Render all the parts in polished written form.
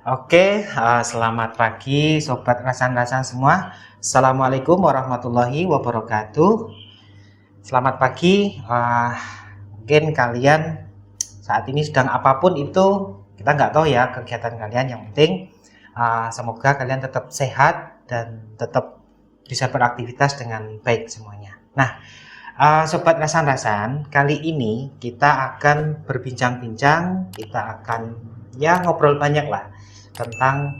Selamat pagi Sobat Rasan-Rasan semua. Assalamualaikum warahmatullahi wabarakatuh. Selamat pagi, mungkin kalian saat ini sedang apapun itu, kita nggak tahu ya kegiatan kalian. Yang penting semoga kalian tetap sehat dan tetap bisa beraktivitas dengan baik semuanya. Nah, Sobat Rasan-Rasan, kali ini kita akan berbincang-bincang, kita akan ngobrol banyak lah tentang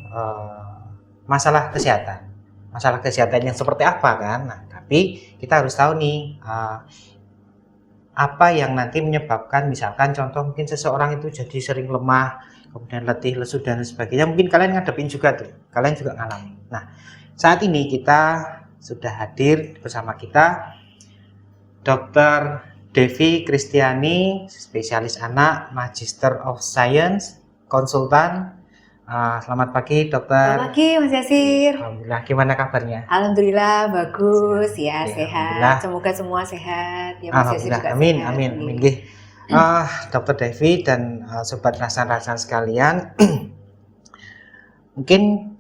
masalah kesehatan. Masalah kesehatan yang seperti apa kan? Nah, tapi kita harus tahu nih apa yang nanti menyebabkan, misalkan contoh mungkin seseorang itu jadi sering lemah, kemudian letih, lesu dan sebagainya. Mungkin kalian ngadepin juga tuh, kalian juga ngalamin. Nah, saat ini kita sudah hadir bersama kita Dr. Devi Kristiani, spesialis anak, Magister of Science, konsultan. Selamat pagi dokter. Selamat pagi Mas Yasir. Alhamdulillah, gimana kabarnya? Alhamdulillah bagus ya, Alhamdulillah. sehat. Semoga semua sehat ya Mas Yasir juga amin, sehat. amin. Dokter Devi dan sobat rasan-rasan sekalian, mungkin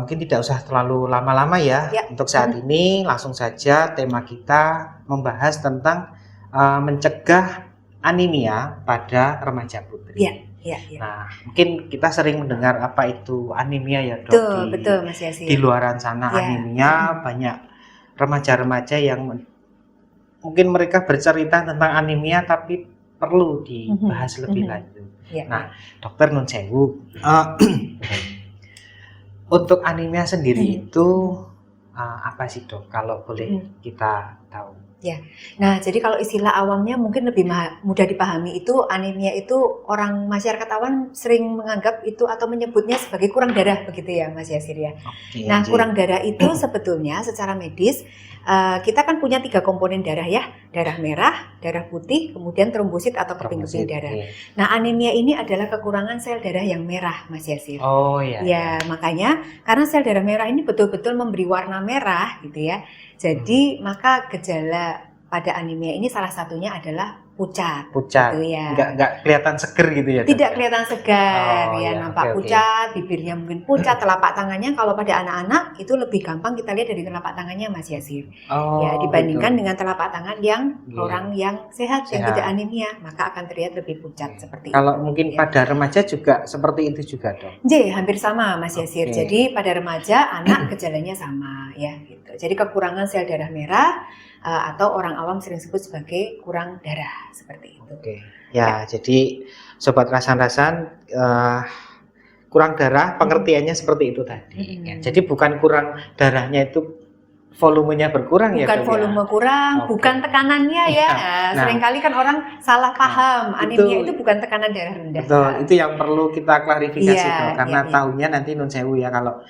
tidak usah terlalu lama-lama ya. Untuk saat ini langsung saja tema kita membahas tentang mencegah anemia pada remaja putri. Ya. Nah, mungkin kita sering mendengar apa itu anemia ya dok. Betul Mas Yasir. Di luaran sana anemia, banyak remaja-remaja yang mungkin mereka bercerita tentang anemia tapi perlu dibahas lebih lanjut. Nah, dokter nun sewu, untuk anemia sendiri itu apa sih dok? Kalau boleh kita tahu. Ya, nah jadi kalau istilah awamnya mungkin lebih mudah dipahami itu anemia itu orang masyarakat awam sering menganggap itu atau menyebutnya sebagai kurang darah begitu ya Mas Yasir ya. Nah kurang darah itu sebetulnya secara medis kita kan punya 3 komponen darah ya, darah merah, darah putih, kemudian trombosit atau keping-keping darah. Nah anemia ini adalah kekurangan sel darah yang merah Mas Yasir. Oh iya. Ya makanya karena sel darah merah ini betul-betul memberi warna merah gitu ya. Jadi maka gejala pada anemia ini salah satunya adalah pucat. Pucat. Gitu ya. Nggak kelihatan seger gitu ya? Tidak kelihatan segar nampak pucat, bibirnya mungkin pucat, telapak tangannya kalau pada anak-anak itu lebih gampang kita lihat dari telapak tangannya Mas Yasir. Ya dibandingkan dengan telapak tangan yang orang yang sehat yang tidak anemia, maka akan terlihat lebih pucat seperti kalau itu. Kalau mungkin pada remaja juga seperti itu juga dok? Hampir sama Mas Yasir. Jadi pada remaja anak gejalanya sama ya gitu. Jadi kekurangan sel darah merah atau orang awam sering sebut sebagai kurang darah seperti itu. Ya. Jadi sobat rasan-rasan kurang darah pengertiannya seperti itu tadi. Ya, jadi bukan kurang darahnya itu volumenya berkurang bukan ya? Bukan volume kurang, bukan tekanannya ya. Seringkali kan orang salah paham. Anemia itu bukan tekanan darah rendah. Betul, itu yang perlu kita klarifikasi dong. Karena tahunya nanti nun sewu ya kalau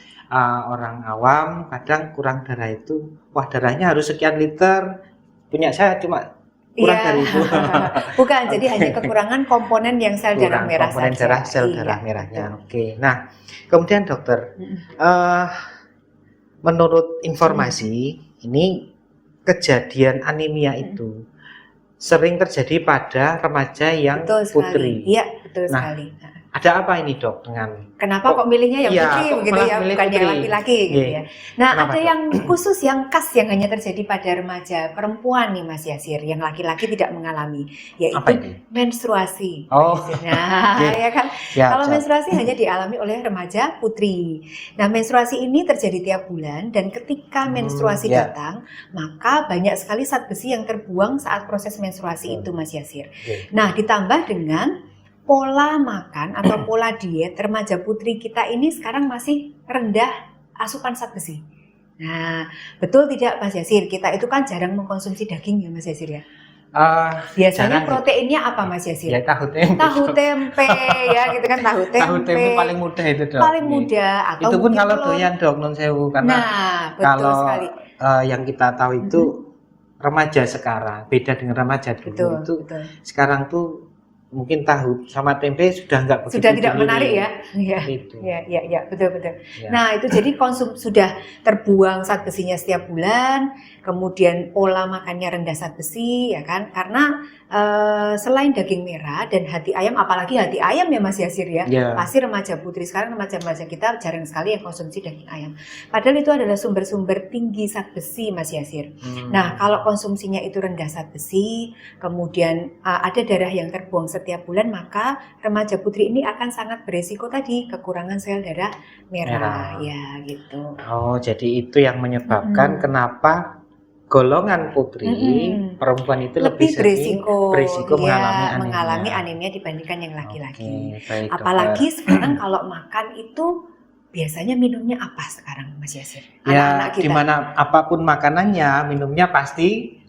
orang awam kadang kurang darah itu, wah darahnya harus sekian liter, punya saya cuma kurang dari itu. Bukan, jadi hanya kekurangan komponen yang sel darah merah komponen saja. Darah, sel darah merahnya. Nah kemudian dokter, menurut informasi ini kejadian anemia itu sering terjadi pada remaja yang putri. Iya, betul sekali. Ada apa ini dok dengan kenapa kok milihnya yang putri begitu ya, bukan yang laki-laki gitu ya. Nah, ada yang khusus yang khas yang hanya terjadi pada remaja perempuan nih Mas Yasir, yang laki-laki tidak mengalami, yaitu menstruasi. Nah, ya kan. Kalau menstruasi hanya dialami oleh remaja putri. Nah, menstruasi ini terjadi tiap bulan dan ketika menstruasi datang, maka banyak sekali zat besi yang terbuang saat proses menstruasi itu Mas Yasir. Nah, ditambah dengan pola makan atau pola diet remaja putri kita ini sekarang masih rendah asupan zat besi. Nah, betul tidak Mas Yasir? Kita itu kan jarang mengkonsumsi daging ya Mas Yasir ya? Biasanya proteinnya apa Mas Yasir? Ya tahu tempe. Tahu tempe ya, gitu kan tahu tempe. Tahu tempe paling mudah itu dok. Paling mudah atau itu pun kalau doyan dok non sewu karena betul kalau sekali. Yang kita tahu itu remaja sekarang beda dengan remaja dulu. Sekarang tuh mungkin tahu sama tempe sudah nggak begitu sudah tidak menarik ya. Itu. Ya, betul. Ya. Nah, itu jadi sudah terbuang zat besinya setiap bulan, kemudian pola makannya rendah zat besi, ya kan? Karena selain daging merah dan hati ayam, apalagi hati ayam ya Mas Yasir ya, pasti remaja putri sekarang, remaja kita jarang sekali yang konsumsi daging ayam. Padahal itu adalah sumber-sumber tinggi zat besi Mas Yasir. Nah, kalau konsumsinya itu rendah zat besi, kemudian ada darah yang terbuang setiap bulan, maka remaja putri ini akan sangat beresiko tadi kekurangan sel darah merah. Ya gitu. Oh, jadi itu yang menyebabkan kenapa golongan putri perempuan itu lebih berisiko mengalami anemia dibandingkan yang laki-laki. Apalagi sekarang kalau makan itu biasanya minumnya apa sekarang Mas Yasir? Anak-anak kita. Dimana apapun makanannya minumnya pasti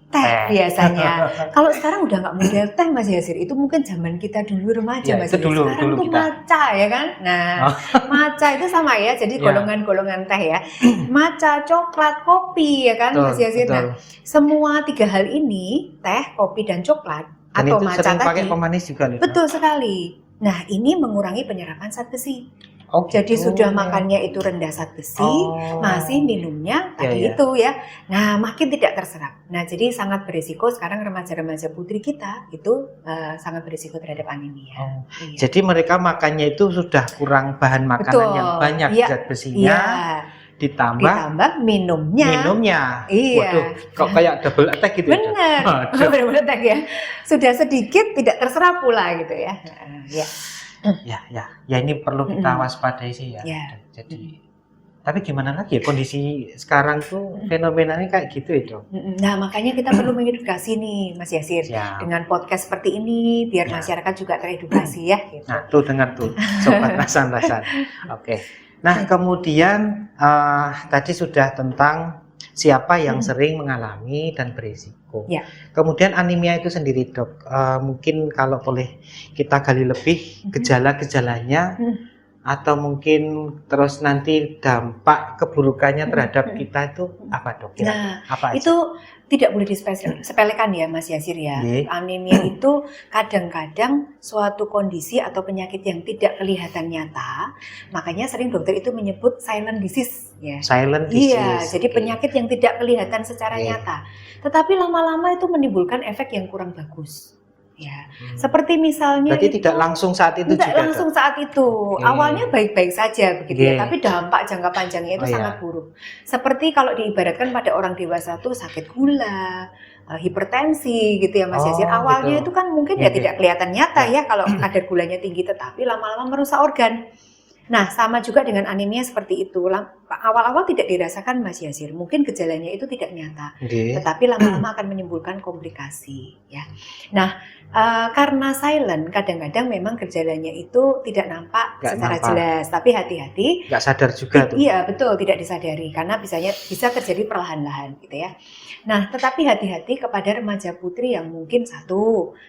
teh biasanya. Kalau sekarang udah nggak model teh Mas Yasir, itu mungkin zaman kita dulu remaja Mas Yasir. Sekarang tuh matcha ya kan. Nah, matcha itu sama ya, jadi golongan-golongan teh ya. Matcha, coklat, kopi ya kan Mas Yasir. Nah, semua 3 hal ini, teh, kopi dan coklat dan atau itu matcha sering tadi pakai pemanis juga nih. Betul sekali. Nah, ini mengurangi penyerapan zat besi. Jadi sudah makannya itu rendah zat besi, masih minumnya tadi itu ya. Nah, makin tidak terserap. Nah, jadi sangat berisiko sekarang remaja-remaja putri kita itu sangat berisiko terhadap anemia. Jadi mereka makannya itu sudah kurang bahan makanan yang banyak zat besinya. Ditambah minumnya. Waduh, kok kayak double attack gitu. Benar. Double attack ya. Sudah sedikit tidak terserap pula gitu ya. Ya ini perlu kita waspadai sih ya. Jadi tapi gimana lagi ya, kondisi sekarang tuh fenomenanya kayak gitu itu. Nah, makanya kita perlu mengedukasi nih Mas Yasir dengan podcast seperti ini biar masyarakat juga teredukasi ya gitu. Nah, tuh dengar tuh sobat rasan-rasan. Oke. Nah, kemudian tadi sudah tentang siapa yang sering mengalami dan berisiko. Kemudian anemia itu sendiri dok, mungkin kalau boleh kita gali lebih gejala-gejalanya atau mungkin terus nanti dampak keburukannya terhadap kita itu apa dok? Nah, apa itu tidak boleh disepelekan ya Mas Yasir ya. Anemia itu kadang-kadang suatu kondisi atau penyakit yang tidak kelihatan nyata, makanya sering dokter itu menyebut silent disease ya. Silent disease. Iya, jadi penyakit yang tidak kelihatan secara nyata, tetapi lama-lama itu menimbulkan efek yang kurang bagus. Ya, seperti misalnya berarti itu, tidak langsung saat itu tidak juga langsung saat itu. Awalnya baik-baik saja begitu ya, tapi dampak jangka panjangnya itu sangat buruk. Seperti kalau diibaratkan pada orang dewasa tuh sakit gula, hipertensi gitu ya Mas Yasir. Awalnya itu kan mungkin tidak kelihatan nyata ya kalau kadar gulanya tinggi, tetapi lama-lama merusak organ. Nah, sama juga dengan anemia seperti itu. Awal-awal tidak dirasakan Mas Yasir, mungkin gejalanya itu tidak nyata, tetapi lama-lama akan menimbulkan komplikasi ya. Nah, karena silent, kadang-kadang memang gejalanya itu tidak nampak secara jelas, tapi hati-hati. Nggak sadar juga tuh. Iya betul, tidak disadari karena bisa terjadi perlahan-lahan gitu ya. Nah, tetapi hati-hati kepada remaja putri yang mungkin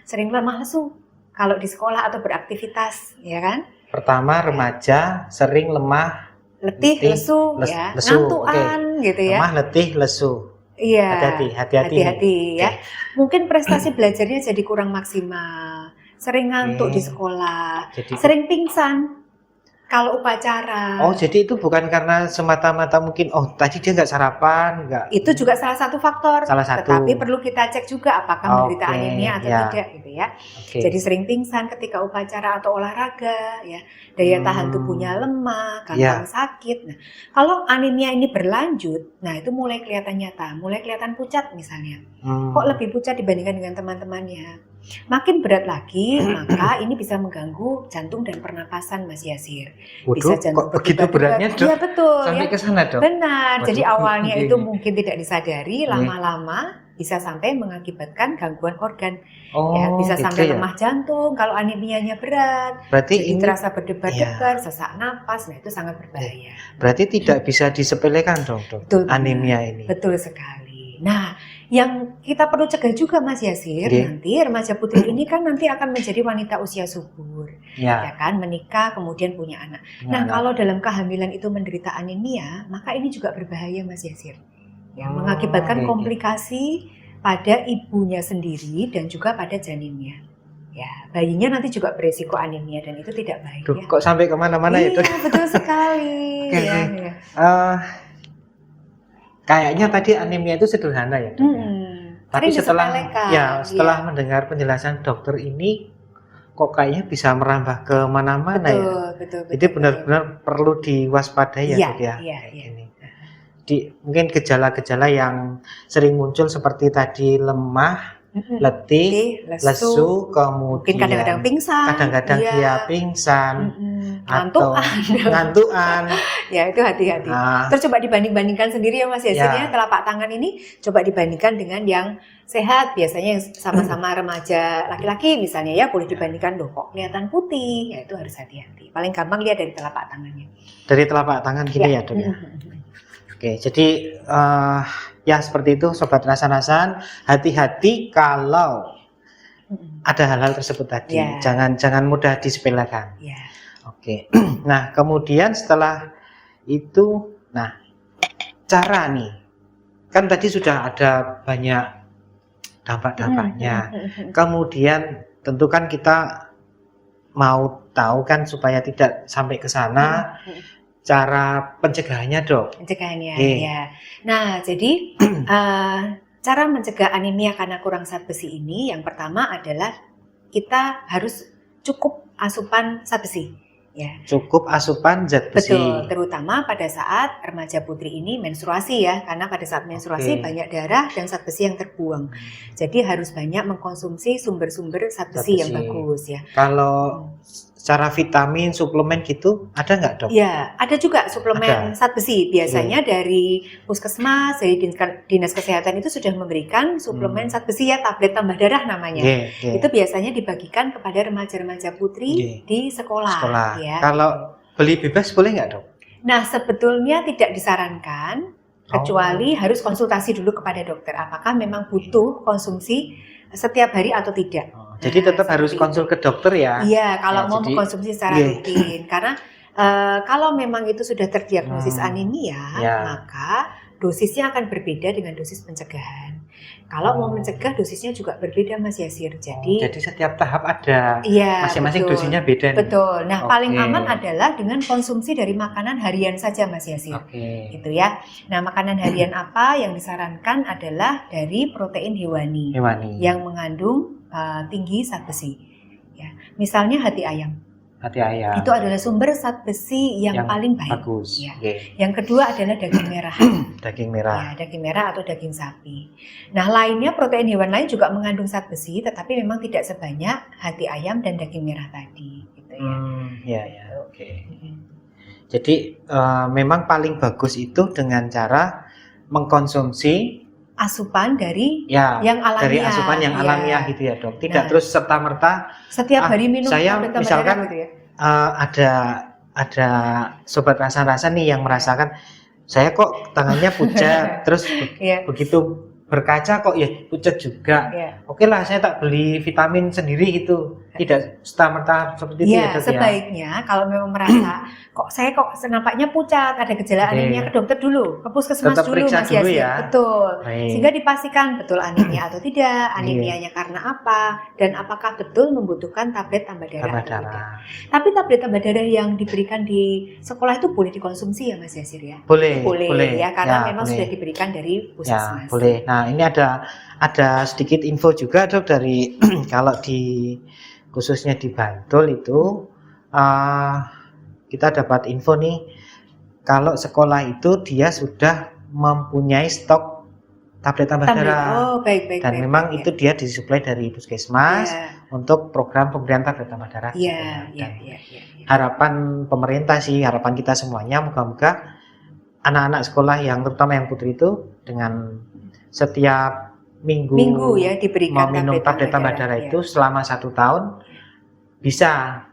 sering lemah lesu kalau di sekolah atau beraktivitas, ya kan? Pertama, remaja sering lemah, letih, lesu, ya, ngantuan gitu ya. Lemah, letih, lesu. Iya. Hati-hati ya. Mungkin prestasi belajarnya jadi kurang maksimal, sering ngantuk di sekolah, sering pingsan kalau upacara. Oh, jadi itu bukan karena semata-mata mungkin tadi dia nggak sarapan, nggak. Itu juga salah satu faktor. Salah satu. Tetapi perlu kita cek juga apakah menderita anemia atau tidak gitu ya. Jadi sering pingsan ketika upacara atau olahraga ya. Daya tahan tubuhnya lemah, gampang sakit. Nah, kalau anemia ini berlanjut, nah itu mulai kelihatan nyata, mulai kelihatan pucat misalnya. Kok lebih pucat dibandingkan dengan teman-temannya. Makin berat lagi, maka ini bisa mengganggu jantung dan pernapasan Mas Yasir. Bisa jantung kok begitu beratnya dok? Iya betul. Sampai ke sana dok? Benar, jadi awalnya itu mungkin tidak disadari, lama-lama bisa sampai mengakibatkan gangguan organ. Bisa sampai lemah jantung kalau anemianya berat. Berarti jadi terasa berdebar-debar, sesak napas, nah itu sangat berbahaya. Berarti tidak bisa disepelekan dong dok, anemia ini. Betul sekali. Nah, yang kita perlu cegah juga Mas Yasir, nanti remaja putri ini kan nanti akan menjadi wanita usia subur, ya kan, menikah kemudian punya anak. Nah, kalau dalam kehamilan itu menderita anemia, maka ini juga berbahaya Mas Yasir, yang mengakibatkan komplikasi pada ibunya sendiri dan juga pada janinnya. ya bayinya nanti juga beresiko anemia dan itu tidak baik. Duh, ya. Kok sampai kemana-mana iya, itu? Betul sekali. Okay, ya, okay. Kayaknya tadi anemia itu sederhana ya, Dok. Tapi setelah mendengar penjelasan dokter ini, kok kayaknya bisa merambah ke mana-mana ya. Betul. Jadi benar-benar perlu diwaspadai ya, Dok ya. Ini. Mungkin gejala-gejala yang sering muncul seperti tadi lemah, letih, lesu, kemudian mungkin kadang-kadang pingsan, dia pingsan, ngantukan. Ya itu hati-hati. Terus coba dibanding-bandingkan sendiri ya Mas Yasir, telapak tangan ini coba dibandingkan dengan yang sehat, biasanya yang sama-sama remaja laki-laki misalnya ya, boleh dibandingkan, loh kok kelihatan putih, ya itu harus hati-hati. Paling gampang lihat dari telapak tangannya. Dari telapak tangan gini ya Dok ya. Oke, jadi ya seperti itu Sobat Rasan-Rasan, hati-hati kalau ada hal-hal tersebut tadi, jangan mudah disepelekan. Oke, nah kemudian setelah itu, cara nih, kan tadi sudah ada banyak dampak-dampaknya, kemudian tentu kan kita mau tahu kan supaya tidak sampai ke sana, cara pencegahannya Dok. Pencegahannya ya. Nah jadi cara mencegah anemia karena kurang zat besi ini yang pertama adalah kita harus cukup asupan zat besi. Ya. Cukup asupan zat besi. Betul, terutama pada saat remaja putri ini menstruasi ya, karena pada saat menstruasi banyak darah dan zat besi yang terbuang. Jadi harus banyak mengkonsumsi sumber-sumber zat besi yang bagus ya. Kalau secara vitamin, suplemen gitu, ada nggak Dok? Ya, ada juga suplemen zat besi. Biasanya dari puskesmas, dari dinas kesehatan itu sudah memberikan suplemen zat besi ya, tablet tambah darah namanya. Itu biasanya dibagikan kepada remaja-remaja putri di sekolah. Ya. Kalau beli bebas boleh nggak Dok? Nah, sebetulnya tidak disarankan, kecuali harus konsultasi dulu kepada dokter. Apakah memang butuh konsumsi setiap hari atau tidak? Jadi tetap harus konsul ke dokter ya? Iya, kalau mau mengkonsumsi secara rutin. Karena kalau memang itu sudah terdiagnosis anemia, maka dosisnya akan berbeda dengan dosis pencegahan. Kalau mau mencegah dosisnya juga berbeda Mas Yasir. Jadi setiap tahap ada masing-masing dosisnya beda. Betul. Nah, paling aman adalah dengan konsumsi dari makanan harian saja Mas Yasir. Gitu ya. Nah, makanan harian apa yang disarankan adalah dari protein hewani. Yang mengandung tinggi zat besi. Ya. Misalnya hati ayam. Itu adalah sumber zat besi yang paling baik. Bagus. Ya. Yang kedua adalah daging merah. Daging merah. Ya, daging merah atau daging sapi. Nah, lainnya protein hewan lain juga mengandung zat besi, tetapi memang tidak sebanyak hati ayam dan daging merah tadi. Gitu ya. Oke. Jadi memang paling bagus itu dengan cara mengkonsumsi asupan dari yang alamiah. Dari asupan yang alamiah gitu ya Dok. Tidak terus serta-merta setiap hari minum tablet tambah darah gitu ya. Ada Sobat Rasan-Rasan nih yang merasakan saya kok tangannya pucat terus begitu berkaca kok ya pucat juga. Oke lah, saya tak beli vitamin sendiri gitu. Tidak serta-merta seperti itu ya Dok. Sebaiknya kalau memang merasa kok nampaknya pucat, ada gejala anemia, ke dokter dulu, ke puskesmas dulu Mas Yasir. Betul. Sehingga dipastikan betul anemia atau tidak, anemianya karena apa, dan apakah betul membutuhkan tablet tambah darah atau tidak. Tapi tablet tambah darah yang diberikan di sekolah itu boleh dikonsumsi ya Mas Yasir ya? Boleh ya, karena memang sudah diberikan dari puskesmas. Boleh. Nah, ini ada sedikit info juga Dok dari kalau khususnya di Bantul itu kita dapat info nih, kalau sekolah itu dia sudah mempunyai stok tablet tambah darah. Dan memang itu dia disuplai dari puskesmas untuk program pemberian tablet tambah darah. Harapan pemerintah sih, harapan kita semuanya, moga-moga anak-anak sekolah yang terutama yang putri itu dengan setiap minggu ya diberikan minum tablet tambah darah itu selama 1 tahun bisa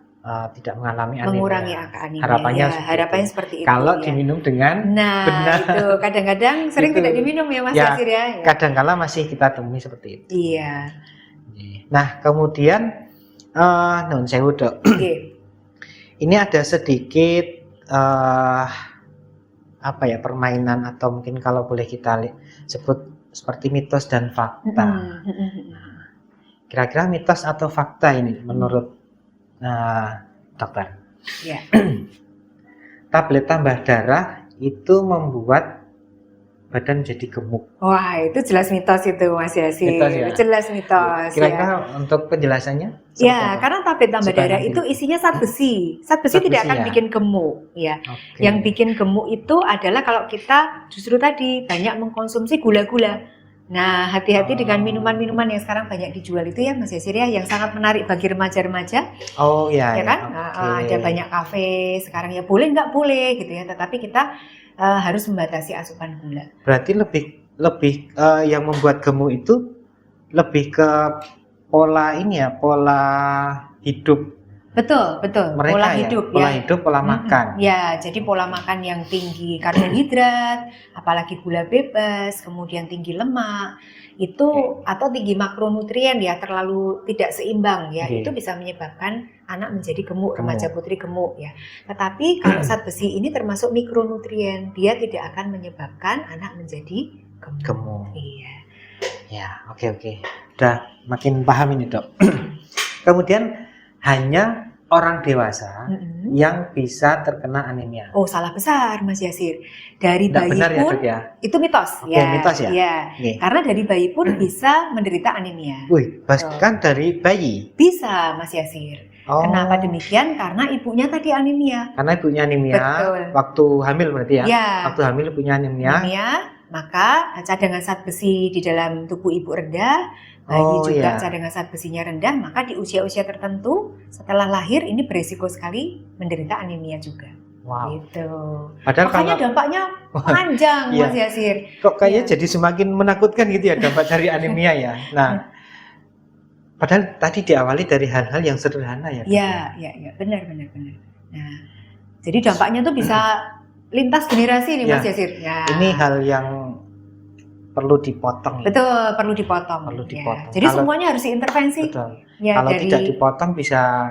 tidak mengalami anemia. Mengurangi angka anemia. Harapannya seperti itu. Kalau diminum dengan benar. Itu kadang-kadang sering tidak diminum ya Mas Yasir ya. Kadang-kala masih kita temui seperti itu. Iya. Nah, kemudian nun sewu Dok. Ini ada sedikit permainan atau mungkin kalau boleh kita sebut seperti mitos dan fakta. kira-kira mitos atau fakta ini menurut dokter? Ya. Tablet tambah darah itu membuat badan jadi gemuk. Wah, itu jelas mitos itu Mas Yasir. Mitos ya? Jelas mitos. Kira-kira untuk penjelasannya? Ya, karena tablet tambah Supaya darah nanti itu isinya zat besi. Zat besi tidak akan bikin gemuk, ya. Okay. Yang bikin gemuk itu adalah kalau kita justru tadi banyak mengkonsumsi gula-gula. Nah, hati-hati dengan minuman-minuman yang sekarang banyak dijual itu ya Mas Yasir ya, yang sangat menarik bagi remaja-remaja. Oh iya, ya kan? Okay. Ada banyak kafe sekarang ya, boleh nggak boleh gitu ya, tetapi kita harus membatasi asupan gula. Berarti lebih yang membuat gemuk itu lebih ke pola ini ya, pola hidup. Betul. Mereka pola ya, hidup pola hidup, pola makan. Ya, jadi pola makan yang tinggi karbohidrat, apalagi gula bebas, kemudian tinggi lemak, itu atau tinggi makronutrien ya, terlalu tidak seimbang ya, itu bisa menyebabkan anak menjadi gemuk, remaja putri gemuk ya. Tetapi kalau zat besi ini termasuk mikronutrien, dia tidak akan menyebabkan anak menjadi gemuk. Iya. Ya, oke. Udah makin paham ini, Dok. Kemudian hanya orang dewasa yang bisa terkena anemia. Oh, salah besar Mas Yasir. Dari bayi benar pun ya, Dok, ya? Itu mitos. Mitos ya? Ya. Karena dari bayi pun bisa menderita anemia. Wih, bahkan dari bayi? Bisa Mas Yasir. Kenapa demikian? Karena ibunya tadi anemia. Karena ibunya anemia. Betul. Waktu hamil berarti ya? Ya. Waktu hamil ibunya anemia. Maka cadangan zat besi di dalam tubuh ibu rendah, bayi juga cadangan zat besinya rendah, maka di usia-usia tertentu setelah lahir ini beresiko sekali menderita anemia juga. Wow. Gitu. Padahal makanya dampaknya panjang Mas Yasir. Kok kayaknya jadi semakin menakutkan gitu ya dampak dari anemia ya. Nah, padahal tadi diawali dari hal-hal yang sederhana ya. Iya, benar. Nah, jadi dampaknya tuh bisa lintas generasi nih Mas Yasir. Ya. Ini hal yang perlu dipotong. Betul, perlu dipotong. Jadi semuanya harus diintervensi. Betul. Kalau tidak dipotong bisa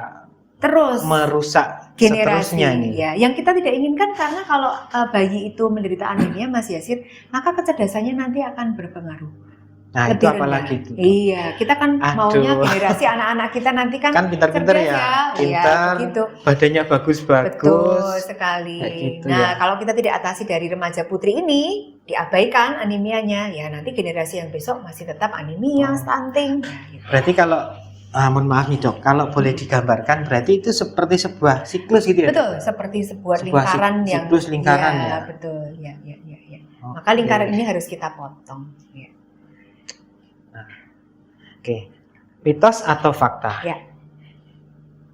terus merusak generasi seterusnya ini. Ya, yang kita tidak inginkan, karena kalau bayi itu menderita anemia Mas Yasir, maka kecerdasannya nanti akan berpengaruh. Nah, itu apalagi itu. Iya, kita kan maunya generasi anak-anak kita nanti kan pintar-pintar ya. Pintar, gitu. Badannya bagus-bagus. Betul sekali. Gitu nah, kalau kita tidak atasi dari remaja putri ini, diabaikan anemianya, ya nanti generasi yang besok masih tetap anemia, stunting. Nah, gitu. Berarti kalau mohon maaf nih Dok, kalau boleh digambarkan berarti itu seperti sebuah siklus gitu ya? Betul, seperti sebuah lingkaran siklus lingkaran ya. Betul, ya. Maka lingkaran ini harus kita potong. Ya. Oke, mitos atau fakta? Ya.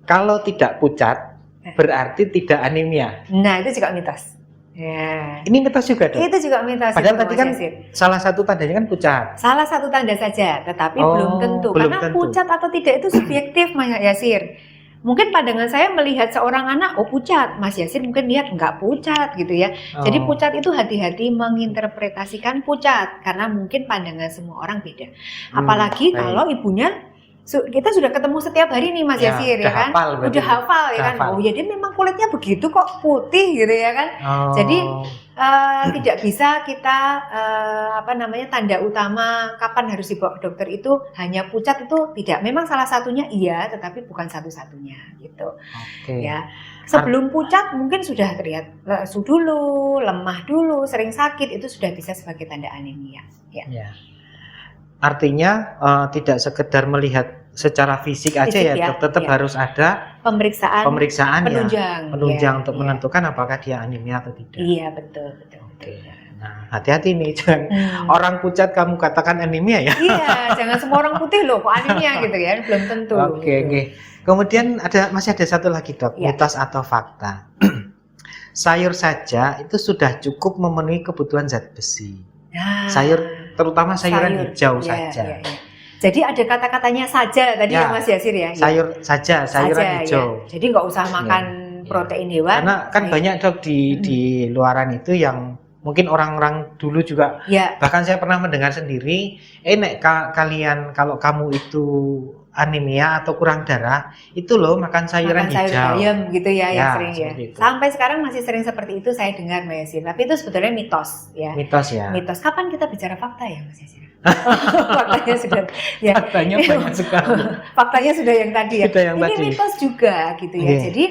Kalau tidak pucat, berarti tidak anemia. Nah, itu juga mitos. Ya. Ini mitos juga, Dok? Itu juga mitos. Padahal tadi kan salah satu tandanya kan pucat. Salah satu tanda saja, tetapi belum tentu. Karena pucat atau tidak itu subjektif, Mas Yasir. Mungkin pandangan saya melihat seorang anak, oh pucat, Mas Yasir mungkin lihat enggak pucat gitu ya. Jadi pucat itu hati-hati menginterpretasikan pucat, karena mungkin pandangan semua orang beda. Apalagi kalau ibunya, kita sudah ketemu setiap hari nih Mas Yasir ya kan, udah hafal ya kan. Oh ya dia memang kulitnya begitu kok, putih gitu ya kan. Jadi tidak bisa kita tanda utama kapan harus dibawa ke dokter itu hanya pucat, itu tidak. Memang salah satunya iya, tetapi bukan satu-satunya gitu. Ya. Sebelum pucat mungkin sudah terlihat lesu dulu, lemah dulu, sering sakit, itu sudah bisa sebagai tanda anemia. Ya. Artinya tidak sekedar melihat secara fisik aja ya, tetap harus ada pemeriksaan penunjang untuk menentukan apakah dia anemia atau tidak. Iya, betul. Oke. Nah, hati-hati nih, jangan orang pucat kamu katakan anemia ya. Iya, jangan semua orang putih loh kok anemia gitu ya, belum tentu. Oke. Kemudian masih ada satu lagi Dok, mitos atau fakta. Sayur saja itu sudah cukup memenuhi kebutuhan zat besi. Sayur, terutama sayuran hijau saja. Jadi ada kata-katanya saja tadi ya Mas Yasir ya. Sayuran hijau. Jadi nggak usah makan protein hewan. Karena kan banyak Dok di luaran itu yang mungkin orang-orang dulu juga. Bahkan saya pernah mendengar sendiri, kalian kalau kamu itu anemia atau kurang darah, itu loh makan sayuran hijau. Sayur bayam gitu ya yang sering ya. Sampai sekarang masih sering seperti itu saya dengar Mas Yasir. Tapi itu sebetulnya mitos ya. Mitos ya. Mitos. Kapan kita bicara fakta ya Mas Yasir? Faktanya sudah ya. Faktanya banyak sekali. Faktanya sudah yang tadi ya. Sudah yang ini tadi. mitos juga gitu ya. Jadi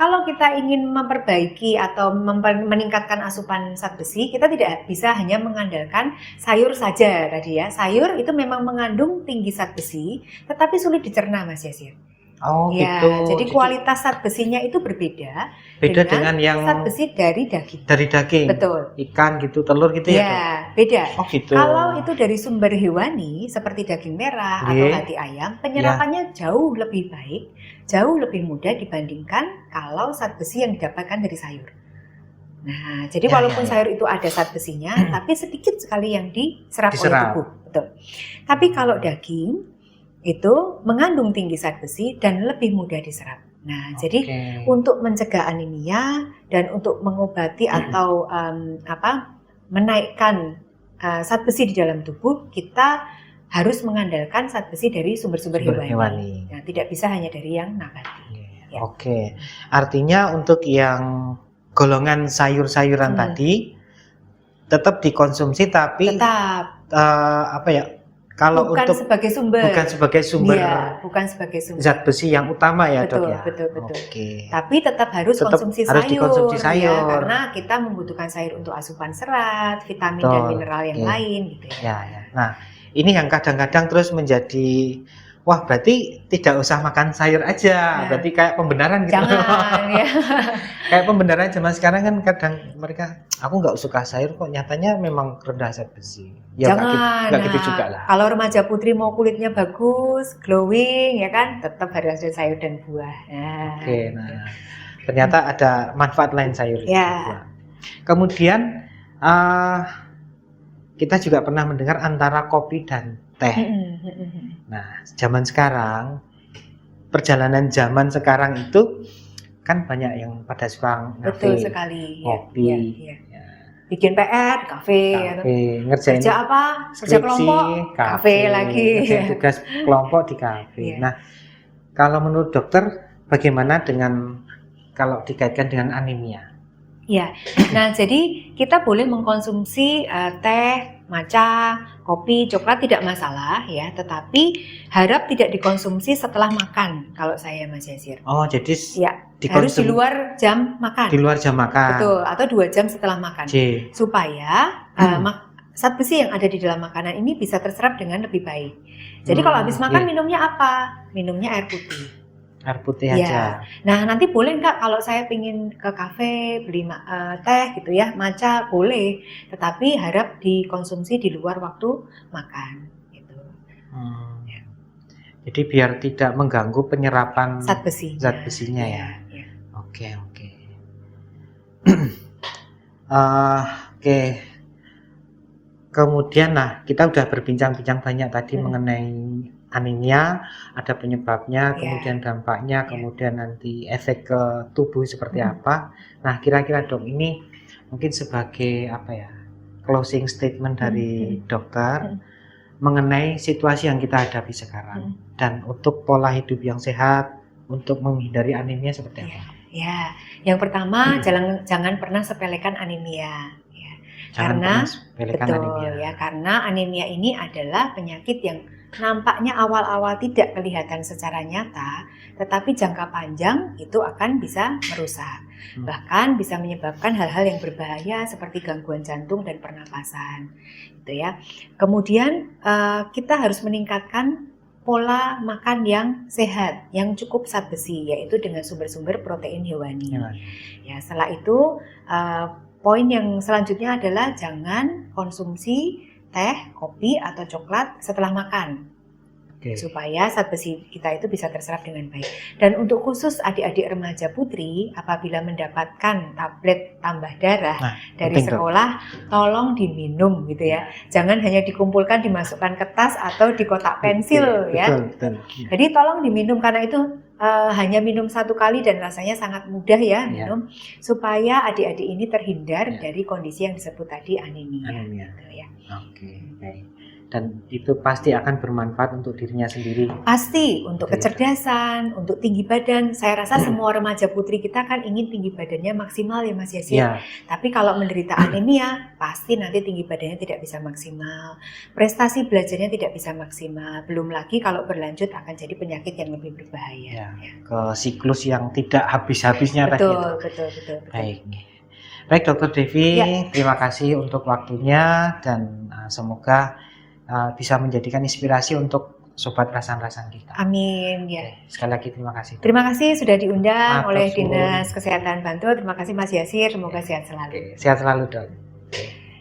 kalau kita ingin memperbaiki atau meningkatkan asupan zat besi, kita tidak bisa hanya mengandalkan sayur saja tadi ya. Sayur itu memang mengandung tinggi zat besi, tetapi sulit dicerna Mas Yasir. Oh ya, gitu. Jadi kualitas zat besinya itu berbeda. Beda dengan yang zat besi dari daging. Dari daging. Betul. Ikan gitu, telur gitu ya. Ya, beda. Oh gitu. Kalau itu dari sumber hewani seperti daging merah atau hati ayam, penyerapannya jauh lebih baik, jauh lebih mudah dibandingkan kalau zat besi yang didapatkan dari sayur. Nah, jadi walaupun sayur itu ada zat besinya, tapi sedikit sekali yang diserap oleh tubuh. Betul. Tapi kalau daging itu mengandung tinggi zat besi dan lebih mudah diserap. Nah, jadi untuk mencegah anemia dan untuk mengobati atau menaikkan zat besi di dalam tubuh, kita harus mengandalkan zat besi dari sumber-sumber hewani. Nah, tidak bisa hanya dari yang nabati. Ya. Oke, artinya untuk yang golongan sayur-sayuran tadi tetap dikonsumsi, tapi kalau bukan untuk sebagai sumber, bukan sebagai sumber zat besi yang utama ya, betul, Dok ya. Betul. Tapi tetap harus konsumsi sayur, ya, karena kita membutuhkan sayur untuk asupan serat, vitamin dan mineral yang lain gitu ya. Nah, ini yang kadang-kadang terus menjadi wah, berarti tidak usah makan sayur aja. Berarti kayak pembenaran gitu. Jangan ya. Kayak pembenaran zaman sekarang kan kadang mereka, aku nggak suka sayur kok, nyatanya memang rendah zat besi. Ya nggak gitu juga lah. Kalau remaja putri mau kulitnya bagus, glowing ya kan, tetap harus ada sayur dan buah. Nah, ternyata ada manfaat lain sayur. Ya. Kemudian kita juga pernah mendengar antara kopi dan teh. Nah, zaman sekarang, perjalanan zaman sekarang itu kan banyak yang pada suka betul sekali. Kopi, bikin PR, kafe, ngerjain kerja apa? Kerja kelompok, kafe lagi. Tugas kelompok di kafe. Nah, kalau menurut dokter, bagaimana dengan kalau dikaitkan dengan anemia? Ya, nah jadi kita boleh mengkonsumsi teh, matcha, kopi, coklat tidak masalah ya, tetapi harap tidak dikonsumsi setelah makan kalau saya Mas Yasir. Oh, jadi harus di luar jam makan. Di luar jam makan. Betul, atau 2 jam setelah makan. Supaya zat besi yang ada di dalam makanan ini bisa terserap dengan lebih baik. Jadi kalau habis makan minumnya apa? Minumnya air putih. Air putih aja. Nah, nanti boleh nggak kalau saya pingin ke kafe beli teh gitu ya, matcha boleh, tetapi harap dikonsumsi di luar waktu makan gitu. Jadi biar tidak mengganggu penyerapan zat besinya ya. Oke. Kemudian kita udah berbincang-bincang banyak tadi mengenai anemia, ada penyebabnya, kemudian dampaknya, kemudian nanti efek ke tubuh seperti apa. Nah, kira-kira Dok, ini mungkin sebagai closing statement dari dokter mengenai situasi yang kita hadapi sekarang dan untuk pola hidup yang sehat untuk menghindari anemia seperti apa? Ya, yang pertama jangan pernah sepelekan anemia. Karena anemia ini adalah penyakit yang nampaknya awal-awal tidak kelihatan secara nyata, tetapi jangka panjang itu akan bisa merusak. Bahkan bisa menyebabkan hal-hal yang berbahaya seperti gangguan jantung dan pernapasan. Gitu ya. Kemudian kita harus meningkatkan pola makan yang sehat, yang cukup zat besi, yaitu dengan sumber-sumber protein hewani. Ya, setelah itu poin yang selanjutnya adalah jangan konsumsi teh, kopi, atau coklat setelah makan. Supaya zat besi kita itu bisa terserap dengan baik. Dan untuk khusus adik-adik remaja putri, apabila mendapatkan tablet tambah darah dari sekolah, tolong diminum gitu ya. Jangan hanya dikumpulkan, dimasukkan ke tas atau di kotak pensil ya. Betul. Jadi tolong diminum karena itu hanya minum 1 kali dan rasanya sangat mudah ya minum, supaya adik-adik ini terhindar dari kondisi yang disebut tadi anemia. Gitu ya. dan itu pasti akan bermanfaat untuk dirinya sendiri. Pasti untuk kecerdasan, untuk tinggi badan. Saya rasa semua remaja putri kita kan ingin tinggi badannya maksimal ya Mas Yasir. Ya. Tapi kalau menderita anemia, pasti nanti tinggi badannya tidak bisa maksimal. Prestasi belajarnya tidak bisa maksimal. Belum lagi kalau berlanjut akan jadi penyakit yang lebih berbahaya. Ya. Ke siklus yang tidak habis-habisnya tadi. Betul. Baik Dokter Devi, terima kasih untuk waktunya dan semoga bisa menjadikan inspirasi untuk sobat rasan-rasan kita. Amin ya. Sekali lagi terima kasih. Terima kasih sudah diundang oleh Dinas Kesehatan Bantul. Terima kasih Mas Yasir, semoga sehat selalu. Sehat selalu Dok.